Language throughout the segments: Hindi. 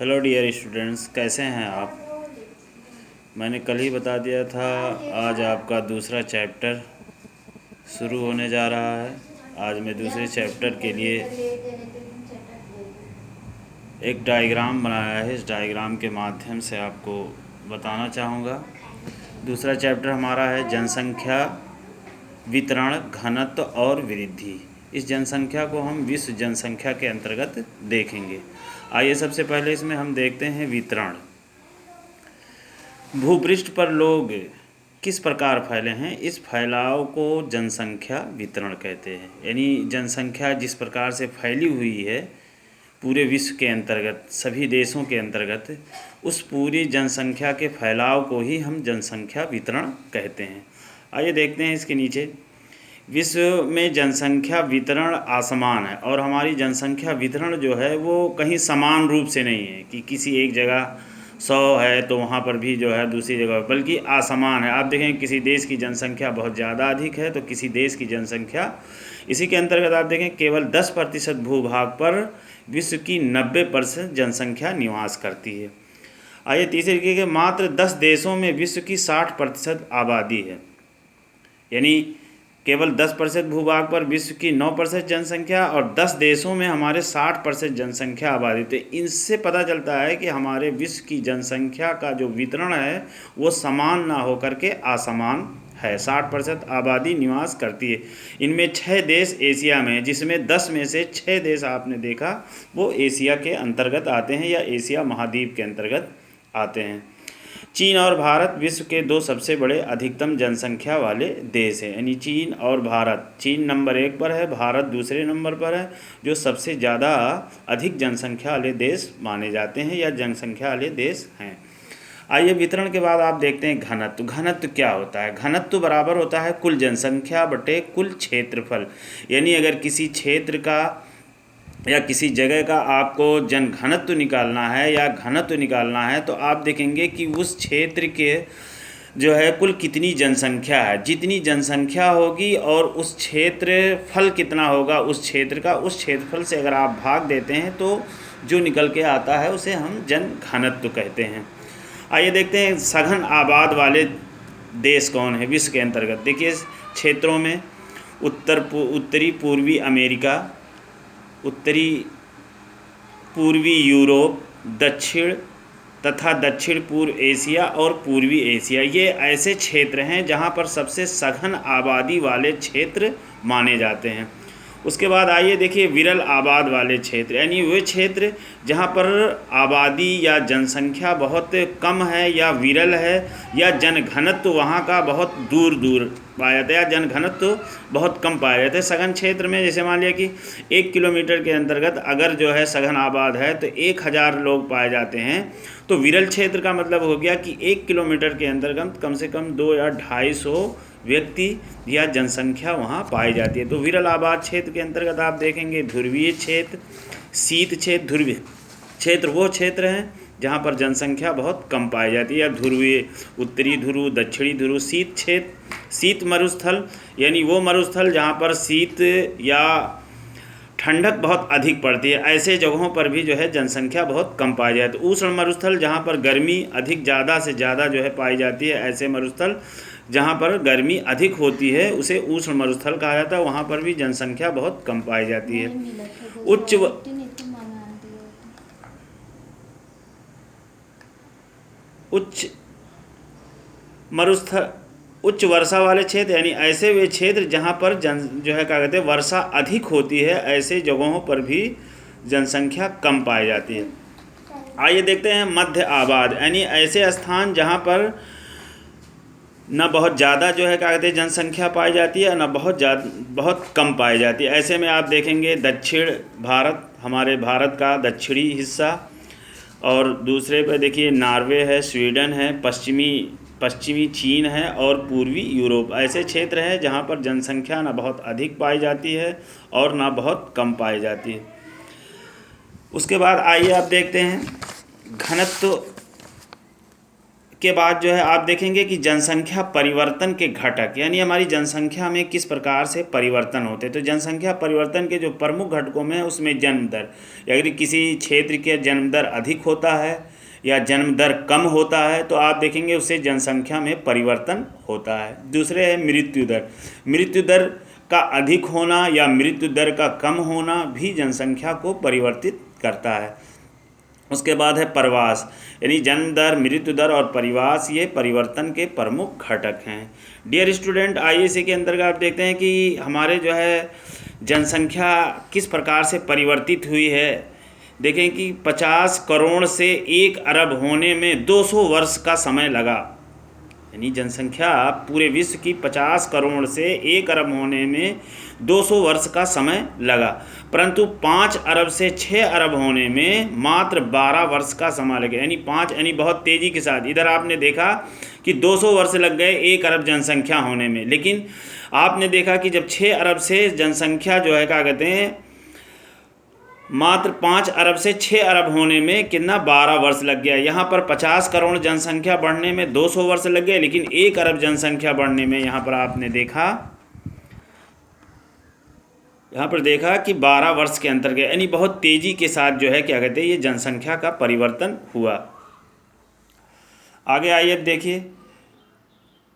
हेलो डियर स्टूडेंट्स, कैसे हैं आप। मैंने कल ही बता दिया था, आज आपका दूसरा चैप्टर शुरू होने जा रहा है। आज मैं दूसरे चैप्टर के लिए एक डायग्राम बनाया है। इस डायग्राम के माध्यम से आपको बताना चाहूँगा। दूसरा चैप्टर हमारा है जनसंख्या वितरण, घनत्व और वृद्धि। इस जनसंख्या को हम विश्व जनसंख्या के अंतर्गत देखेंगे। आइए सबसे पहले इसमें हम देखते हैं वितरण। भूपृष्ठ पर लोग किस प्रकार फैले हैं, इस फैलाव को जनसंख्या वितरण कहते हैं। यानी जनसंख्या जिस प्रकार से फैली हुई है पूरे विश्व के अंतर्गत, सभी देशों के अंतर्गत, उस पूरी जनसंख्या के फैलाव को ही हम जनसंख्या वितरण कहते हैं। आइए देखते हैं इसके नीचे। विश्व में जनसंख्या वितरण असमान है, और हमारी जनसंख्या वितरण जो है वो कहीं समान रूप से नहीं है कि किसी एक जगह 100 है तो वहाँ पर भी जो है दूसरी जगह, बल्कि असमान है। आप देखें किसी देश की जनसंख्या बहुत ज़्यादा अधिक है तो किसी देश की जनसंख्या, इसी के अंतर्गत आप देखें केवल 10% भूभाग पर विश्व की 90% जनसंख्या निवास करती है। आइए तीसरे के मात्र 10 देशों में विश्व की 60% आबादी है। यानी केवल 10% भूभाग पर विश्व की 9% जनसंख्या, और 10 देशों में हमारे 60% जनसंख्या आबादी। तो इनसे पता चलता है कि हमारे विश्व की जनसंख्या का जो वितरण है वो समान ना होकर के असमान है। 60% आबादी निवास करती है। इनमें 6 देश एशिया में हैं, जिसमें 10 में से 6 देश आपने देखा वो एशिया के अंतर्गत आते हैं या एशिया महाद्वीप के अंतर्गत आते हैं। चीन और भारत विश्व के 2 सबसे बड़े अधिकतम जनसंख्या वाले देश हैं। यानी चीन और भारत, चीन नंबर 1 पर है, भारत दूसरे नंबर पर है, जो सबसे ज़्यादा अधिक जनसंख्या वाले देश माने जाते हैं या जनसंख्या वाले देश हैं। आइए वितरण के बाद आप देखते हैं घनत्व। घनत्व क्या होता है? घनत्व बराबर होता है कुल जनसंख्या बटे कुल क्षेत्रफल। यानी अगर किसी क्षेत्र का या किसी जगह का आपको जनघनत्व निकालना है या घनत्व निकालना है तो आप देखेंगे कि उस क्षेत्र के जो है कुल कितनी जनसंख्या है। जितनी जनसंख्या होगी और उस क्षेत्रफल कितना होगा उस क्षेत्र का, उस क्षेत्रफल से अगर आप भाग देते हैं तो जो निकल के आता है उसे हम जनघनत्व कहते हैं। आइए देखते हैं सघन आबाद वाले देश कौन है विश्व के अंतर्गत। देखिए क्षेत्रों में उत्तरी पूर्वी अमेरिका, उत्तरी पूर्वी यूरोप, दक्षिण तथा दक्षिण पूर्व एशिया और पूर्वी एशिया, ये ऐसे क्षेत्र हैं जहाँ पर सबसे सघन आबादी वाले क्षेत्र माने जाते हैं। उसके बाद आइए देखिए विरल आबाद वाले क्षेत्र, यानी वे क्षेत्र जहाँ पर आबादी या जनसंख्या बहुत कम है या विरल है या जनघनत्व वहाँ का बहुत दूर दूर पाया जाता है या जनघनत्व बहुत कम पाया जाता है। सघन क्षेत्र में जैसे मान लिया कि 1 किलोमीटर के अंतर्गत अगर जो है सघन आबाद है तो 1000 लोग पाए जाते हैं, तो विरल क्षेत्र का मतलब हो गया कि 1 किलोमीटर के अंतर्गत कम से कम 2 या 250 व्यक्ति या जनसंख्या वहाँ पाई जाती है। तो विरल आबाद क्षेत्र के अंतर्गत आप देखेंगे ध्रुवीय क्षेत्र, शीत क्षेत्र। ध्रुवीय क्षेत्र वो क्षेत्र हैं जहाँ पर जनसंख्या बहुत कम पाई जाती है, या ध्रुवीय, उत्तरी ध्रुव, दक्षिणी ध्रुव। शीत क्षेत्र, शीत मरुस्थल, यानी वो मरुस्थल जहाँ पर शीत या ठंडक बहुत अधिक पड़ती है, ऐसे जगहों पर भी जो है जनसंख्या बहुत कम पाई जाती है। उष्ण मरुस्थल जहाँ पर गर्मी अधिक ज़्यादा से ज़्यादा जो है पाई जाती है, ऐसे मरुस्थल जहाँ पर गर्मी अधिक होती है उसे उष्ण मरुस्थल कहा जाता है, वहाँ पर भी जनसंख्या बहुत कम पाई जाती है। उच्च वर्षा वाले क्षेत्र, यानी ऐसे वे क्षेत्र जहाँ पर जो है क्या कहते हैं वर्षा अधिक होती है, ऐसे जगहों पर भी जनसंख्या कम पाई जाती है। आइए देखते हैं मध्य आबाद, यानी ऐसे स्थान जहाँ पर न बहुत ज़्यादा जो है क्या कहते हैं जनसंख्या पाई जाती है, न बहुत कम पाई जाती है। ऐसे में आप देखेंगे दक्षिण भारत, हमारे भारत का दक्षिणी हिस्सा, और दूसरे पे देखिए नॉर्वे है, स्वीडन है, पश्चिमी चीन है और पूर्वी यूरोप। ऐसे क्षेत्र हैं जहाँ पर जनसंख्या न बहुत अधिक पाई जाती है और न बहुत कम पाई जाती है। उसके बाद आइए आप देखते हैं घनत्व के बाद जो है आप देखेंगे कि जनसंख्या परिवर्तन के घटक, यानी हमारी जनसंख्या में किस प्रकार से परिवर्तन होते हैं। तो जनसंख्या परिवर्तन के जो प्रमुख घटकों में उसमें जन्म दर, यदि किसी क्षेत्र के जन्म दर अधिक होता है या जन्म दर कम होता है तो आप देखेंगे उससे जनसंख्या में परिवर्तन होता है। दूसरे है मृत्यु दर। मृत्यु दर का अधिक होना या मृत्यु दर का कम होना भी जनसंख्या को परिवर्तित करता है। उसके बाद है प्रवास, यानी जन्म दर, मृत्यु दर और परिवास, ये परिवर्तन के प्रमुख घटक हैं। डियर स्टूडेंट, आइए इसी के अंतर्गत आप देखते हैं कि हमारे जो है जनसंख्या किस प्रकार से परिवर्तित हुई है। देखें कि 50 करोड़ से 1 अरब होने में 200 वर्ष का समय लगा, यानी जनसंख्या पूरे विश्व की 50 करोड़ से 1 अरब होने में 200 वर्ष का समय लगा, परंतु 5 अरब से 6 अरब होने में मात्र 12 वर्ष का समय लगे, यानी 5 यानी बहुत तेज़ी के साथ। इधर आपने देखा कि 200 वर्ष लग गए 1 अरब जनसंख्या होने में, लेकिन आपने देखा कि जब 6 अरब से जनसंख्या जो है क्या कहते हैं मात्र 5 अरब से 6 अरब होने में कितना 12 वर्ष लग गया। यहाँ पर 50 करोड़ जनसंख्या बढ़ने में 200 वर्ष लग गए, लेकिन 1 अरब जनसंख्या बढ़ने में यहाँ पर आपने देखा कि 12 वर्ष के अंतर गए, यानी बहुत तेज़ी के साथ जो है क्या कहते हैं ये जनसंख्या का परिवर्तन हुआ। आगे आइए अब देखिए,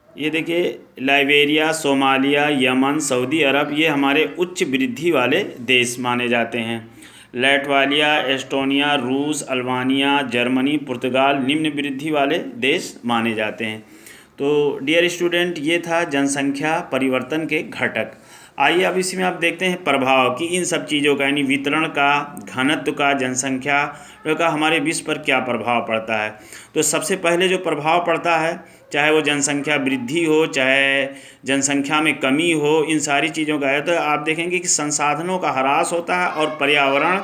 ये देखिए लाइबेरिया, सोमालिया, यमन, सऊदी अरब, ये हमारे उच्च वृद्धि वाले देश माने जाते हैं। लैटवालिया, एस्टोनिया, रूस, अल्बानिया, जर्मनी, पुर्तगाल निम्न वृद्धि वाले देश माने जाते हैं। तो डियर स्टूडेंट, ये था जनसंख्या परिवर्तन के घटक। आइए अब इसी में आप देखते हैं प्रभाव कि इन सब चीज़ों का, यानी वितरण का, घनत्व का, जनसंख्या का हमारे विश्व पर क्या प्रभाव पड़ता है। तो सबसे पहले जो प्रभाव पड़ता है, चाहे वो जनसंख्या वृद्धि हो चाहे जनसंख्या में कमी हो, इन सारी चीज़ों का है तो आप देखेंगे कि संसाधनों का ह्रास होता है और पर्यावरण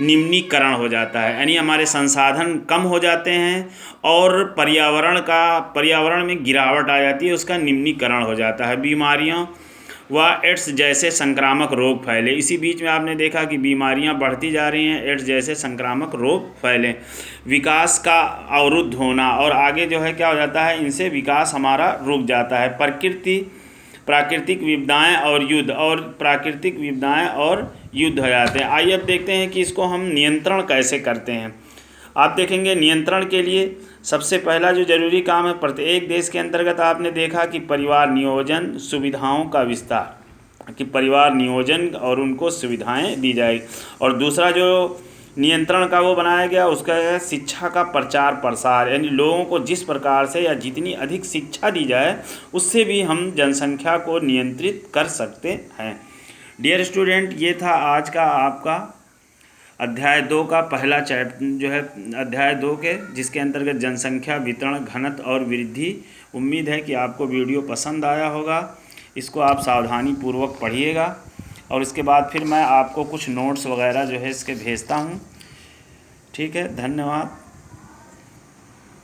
निम्नीकरण हो जाता है, यानी हमारे संसाधन कम हो जाते हैं और पर्यावरण में गिरावट आ जाती है, उसका निम्नीकरण हो जाता है। बीमारियों व एड्स जैसे संक्रामक रोग फैले। इसी बीच में आपने देखा कि बीमारियां बढ़ती जा रही हैं, एड्स जैसे संक्रामक रोग फैले। विकास का अवरुद्ध होना, और आगे जो है क्या हो जाता है, इनसे विकास हमारा रुक जाता है। प्राकृतिक विपदाएं और युद्ध हो जाते हैं। आइए अब देखते हैं कि इसको हम नियंत्रण कैसे करते हैं। आप देखेंगे नियंत्रण के लिए सबसे पहला जो जरूरी काम है, प्रत्येक देश के अंतर्गत आपने देखा कि परिवार नियोजन, सुविधाओं का विस्तार, कि परिवार नियोजन और उनको सुविधाएं दी जाए। और दूसरा जो नियंत्रण का वो बनाया गया उसका है शिक्षा का प्रचार प्रसार, यानी लोगों को जिस प्रकार से या जितनी अधिक शिक्षा दी जाए उससे भी हम जनसंख्या को नियंत्रित कर सकते हैं। डियर स्टूडेंट, ये था आज का आपका अध्याय 2 का पहला चैप्टर जो है अध्याय 2 के, जिसके अंतर्गत जनसंख्या, वितरण, घनत्व और वृद्धि। उम्मीद है कि आपको वीडियो पसंद आया होगा। इसको आप सावधानी पूर्वक पढ़िएगा और इसके बाद फिर मैं आपको कुछ नोट्स वगैरह जो है इसके भेजता हूँ। ठीक है, धन्यवाद।